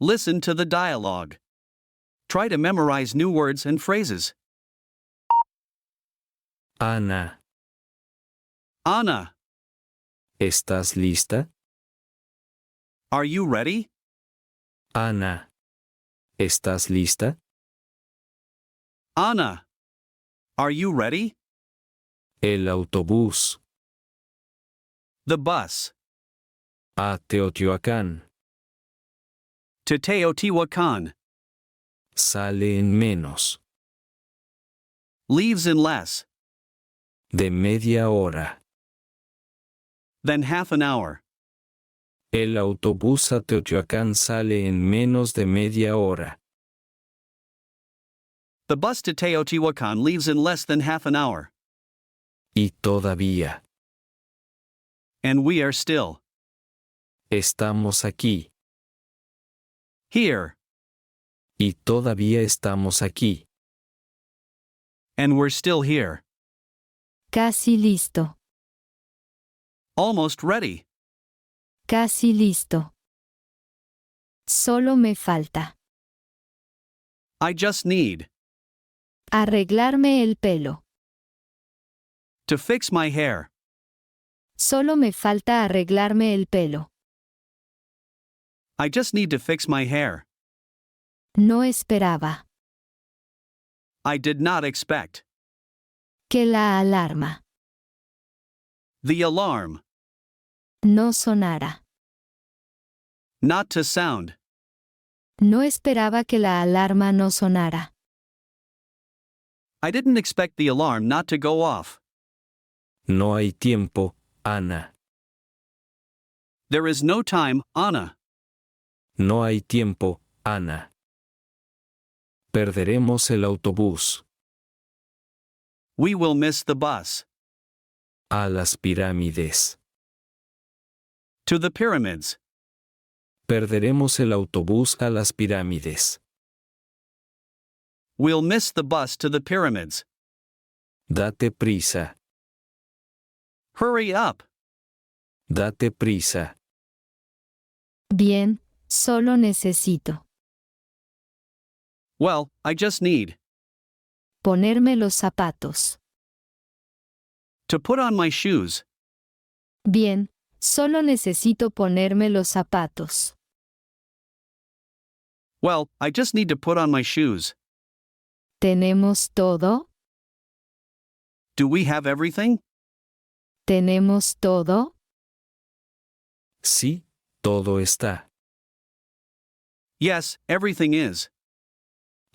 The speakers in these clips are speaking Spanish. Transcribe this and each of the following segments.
Listen to the dialogue. Try to memorize new words and phrases. Ana, Anna, ¿estás lista? are you ready? Ana, ¿estás lista? Anna, are you ready? El autobús. The bus. A Teotihuacán. To Teotihuacán. Sale en menos Leaves in less de media hora. than half an hour. El autobús a Teotihuacán sale en menos de media hora. The bus to Teotihuacán leaves in less than half an hour. Y todavía. And we are still Estamos aquí. here. Y todavía estamos aquí. And we're still here. Casi listo. Almost ready. Casi listo. Solo me falta I just need arreglarme el pelo. to fix my hair. Solo me falta arreglarme el pelo. I just need to fix my hair. No esperaba I did not expect. que la alarma The alarm. no sonara. Not to sound. No esperaba que la alarma no sonara. I didn't expect the alarm not to go off. No hay tiempo, Ana. There is no time, Anna. No hay tiempo, Ana. Perderemos el autobús. We will miss the bus. A las pirámides. To the pyramids. Perderemos el autobús a las pirámides. We'll miss the bus to the pyramids. Date prisa. Hurry up. Date prisa. Bien, solo necesito Well, I just need ponerme los zapatos. to put on my shoes. Bien, solo necesito ponerme los zapatos. Well, I just need to put on my shoes. ¿Tenemos todo? Do we have everything? ¿Tenemos todo? Sí, todo está. Yes, everything is.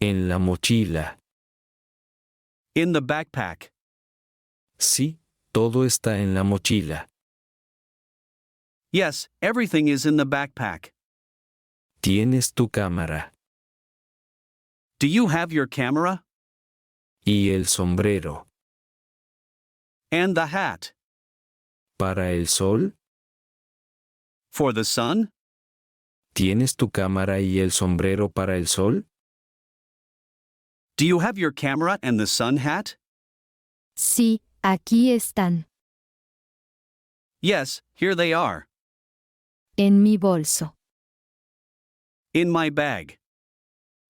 En la mochila. In the backpack. Sí, todo está en la mochila. Yes, everything is in the backpack. Tienes tu cámara. Do you have your camera? Y el sombrero. And the hat. ¿Para el sol? For the sun? ¿Tienes tu cámara y el sombrero para el sol? Do you have your camera and the sun hat? Sí, aquí están. Yes, here they are. En mi bolso. In my bag.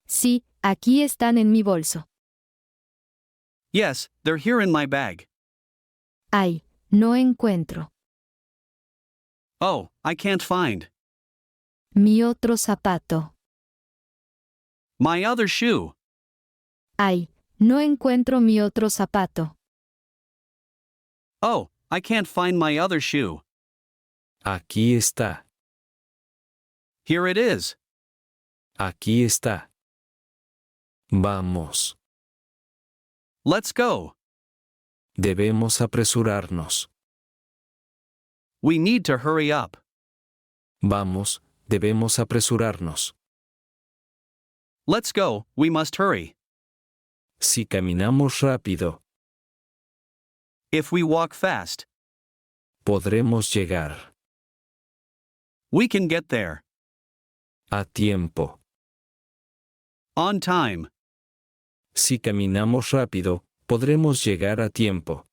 Sí, aquí están en mi bolso. Yes, they're here in my bag. Ay, no encuentro. Oh, I can't find. Mi otro zapato. My other shoe. Ay, no encuentro mi otro zapato. Oh, I can't find my other shoe. Aquí está. Here it is. Aquí está. Vamos. Let's go. Debemos apresurarnos. We need to hurry up. Vamos, debemos apresurarnos. Let's go, we must hurry. Si caminamos rápido, If we walk fast, podremos llegar. we can get there. A tiempo. On time. Si caminamos rápido, podremos llegar a tiempo.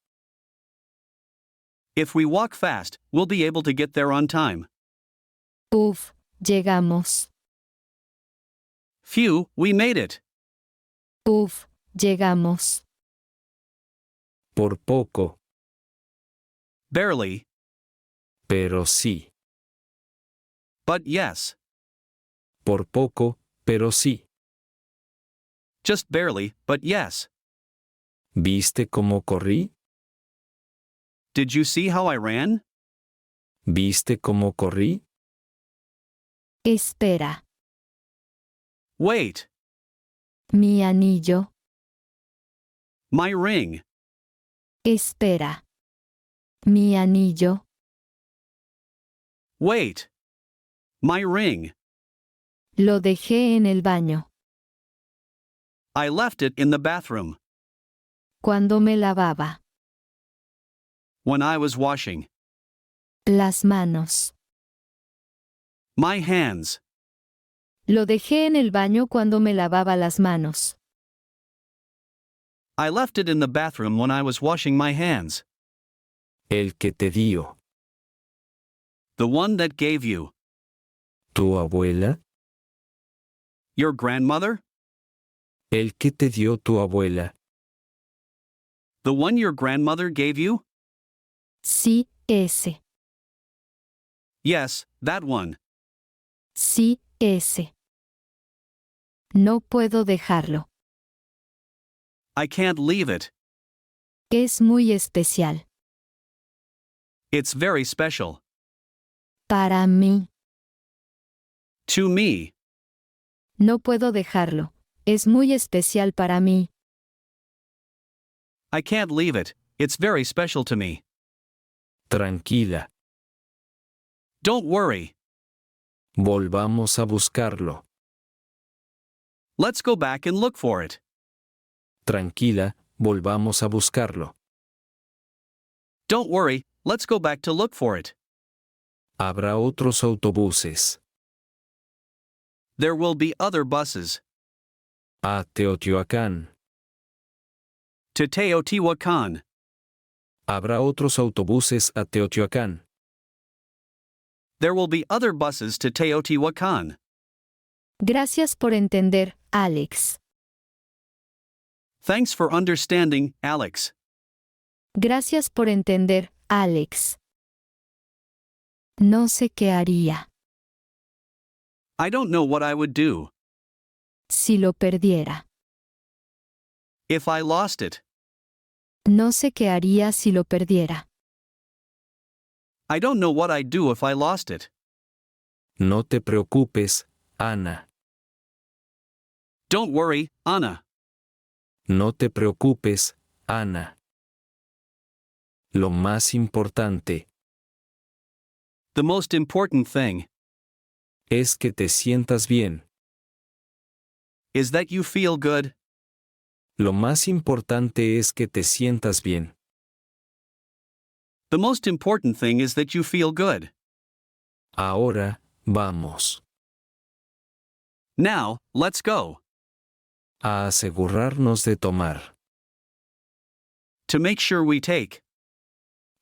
If we walk fast, we'll be able to get there on time. Uf, llegamos. Phew, we made it. Uf, llegamos. Por poco, Barely, pero sí. but yes. Por poco, pero sí. Just barely, but yes. ¿Viste cómo corrí? Did you see how I ran? ¿Viste cómo corrí? Espera. Wait. Mi anillo. My ring. Espera. Mi anillo. Wait. My ring. Lo dejé en el baño. I left it in the bathroom. Cuando me lavaba. When I was washing. Las manos. My hands. Lo dejé en el baño cuando me lavaba las manos. I left it in the bathroom when I was washing my hands. El que te dio. The one that gave you. ¿Tu abuela? Your grandmother? El que te dio tu abuela. The one your grandmother gave you? Sí, ese. Yes, that one. Sí, ese. No puedo dejarlo. I can't leave it. Es muy especial. It's very special. Para mí. To me. No puedo dejarlo. Es muy especial para mí. I can't leave it. It's very special to me. Tranquila. Don't worry. Volvamos a buscarlo. Let's go back and look for it. Tranquila, volvamos a buscarlo. Don't worry, let's go back to look for it. Habrá otros autobuses. There will be other buses. A Teotihuacán. To Teotihuacán. Habrá otros autobuses a Teotihuacán. There will be other buses to Teotihuacán. Gracias por entender, Alex. Thanks for understanding, Alex. Gracias por entender, Alex. No sé qué haría I don't know what I would do si lo perdiera. if I lost it. No sé qué haría si lo perdiera. I don't know what I'd do if I lost it. No te preocupes, Ana. Don't worry, Anna. No te preocupes, Ana. Lo más importante The most important thing es que te sientas bien. is that you feel good. Lo más importante es que te sientas bien. The most important thing is that you feel good. Ahora, vamos. Now, let's go. A asegurarnos de tomar To make sure we take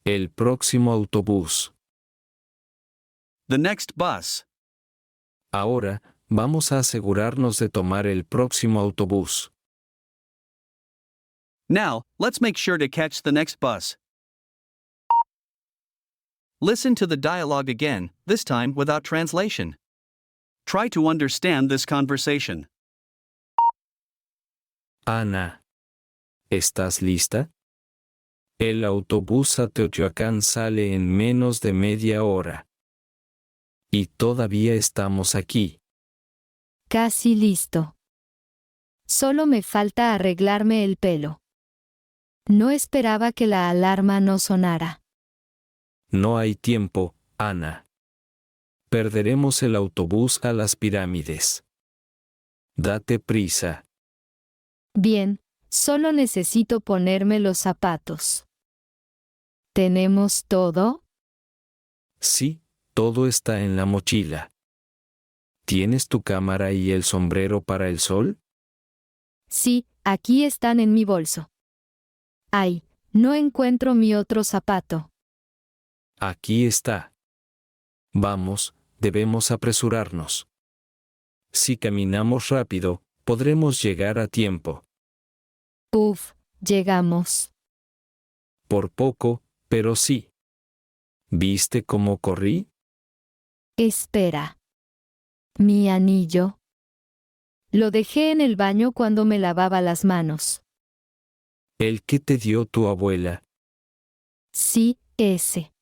el próximo autobús. the next bus. Ahora, vamos a asegurarnos de tomar el próximo autobús. Now, let's make sure to catch the next bus. Listen to the dialogue again, this time without translation. Try to understand this conversation. Ana, ¿estás lista? El autobús a Teotihuacán sale en menos de media hora. Y todavía estamos aquí. Casi listo. Solo me falta arreglarme el pelo. No esperaba que la alarma no sonara. No hay tiempo, Ana. Perderemos el autobús a las pirámides. Date prisa. Bien, solo necesito ponerme los zapatos. ¿Tenemos todo? Sí, todo está en la mochila. ¿Tienes tu cámara y el sombrero para el sol? Sí, aquí están en mi bolso. Ay, no encuentro mi otro zapato. Aquí está. Vamos, debemos apresurarnos. Si caminamos rápido, podremos llegar a tiempo. Uf, llegamos. Por poco, pero sí. ¿Viste cómo corrí? Espera. Mi anillo. Lo dejé en el baño cuando me lavaba las manos. ¿El que te dio tu abuela? Sí, ese.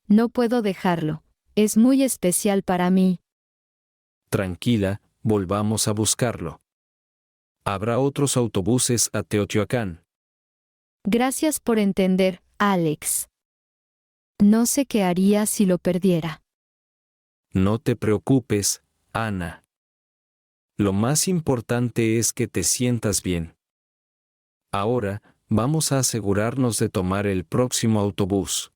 No puedo dejarlo. Es muy especial para mí. Tranquila, volvamos a buscarlo. Habrá otros autobuses a Teotihuacán. Gracias por entender, Alex. No sé qué haría si lo perdiera. No te preocupes, Ana. Lo más importante es que te sientas bien. Ahora, vamos a asegurarnos de tomar el próximo autobús.